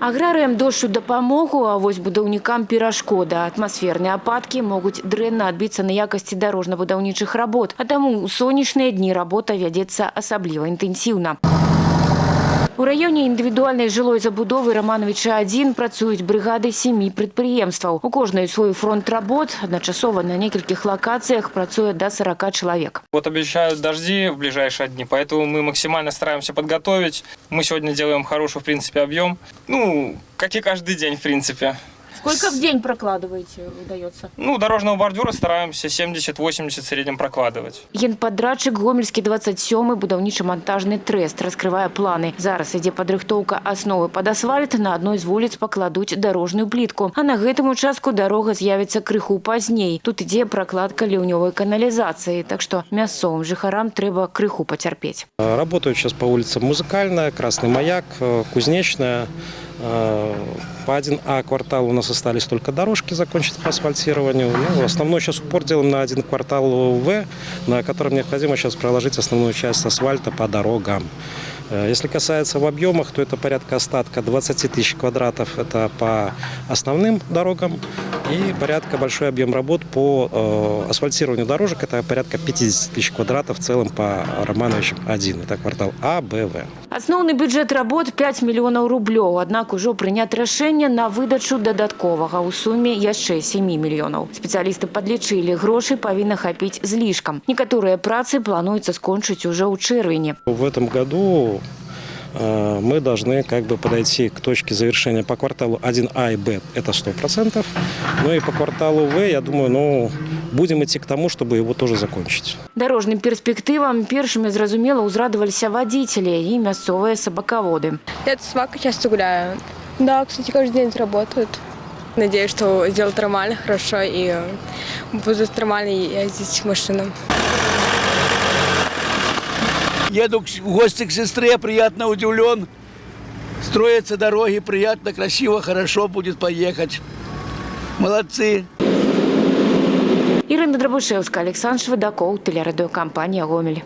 Аграрыям дождь у дапамогу, а вось будаўнікам перашкода. Атмасферныя ападкі могуць дрэнна адбіцца на якасці дарожна-будаўнічых работ, а таму ў сонечныя дні работа вядзецца асабліва інтэнсіўна. У раёне індывідуальнай жылой забудовы Романовича-1 працуюць брыгады 7 прадпрыемстваў. У кожнай свой фронт работ, адначасова на некалькіх локациях працуе до 40 человек. Вот обещают дожди в ближайшие дни, поэтому мы максимально стараемся подготовить. Мы сегодня делаем хороший, в принципе, объем. Ну, как и каждый день, в принципе. Сколько в день прокладываете, удается? Ну, дорожного бордюра стараемся 70-80 в среднем прокладывать. Генпадрядчик Гомельский 27-й будаўніча-монтажны трест раскрывае планы. Зараз ідзе падрыхтоўка асновы пад асфальт, на адной з вуліц пакладуць дарожную плітку. А на гэтым участку дарога з'явіцца крыху пазней. Тут ідзе прокладка ліўнёвай каналізацыі, так што мясцовым жыхарам трэба крыху пацярпець. Работают сейчас по улицам Музыкальная, Красный Маяк, Кузнечная. По 1А кварталу у нас остались только дорожки закончить по асфальтированию. Ну, основной сейчас упор делаем на один квартал В, на котором необходимо сейчас проложить основную часть асфальта по дорогам. Если касается в объемах, то это порядка остатка 20 тысяч квадратов. Это по основным дорогам. И порядка большой объем работ по асфальтированию дорожек. Это порядка 50 тысяч квадратов в целом по Романовичам-1. Это квартал А, Б, В. Асноўны бюджэт работ 5 мільёнаў рублёў. Аднак ужо прынят рашэнне на выдачу дадатковага ў суме яшчэ 7 мільёнаў. Спецыялісты падлічылі, грошай павінна хапіць злішкам. Некаторыя працы плануецца скончыць уже ў чэрвені. В этом году мы должны подойти к точке завершения по кварталу 1А и Б, это 100%. Ну и по кварталу В, я думаю, будем идти к тому, чтобы его тоже закончить. Дорожным перспективам первыми, зразумела, узрадовались водители и мясцовые собаководы. Я с собакой часто гуляю. Да, кстати, каждый день работают. Надеюсь, что сделают нормально, хорошо и будут нормально ездить машинам. Еду в гости к сестре, приятно удивлен. Строятся дороги, приятно, красиво, хорошо будет поехать. Молодцы. Ирина Драбушевская, Александр Шведаков, телерадиокомпания «Гомель».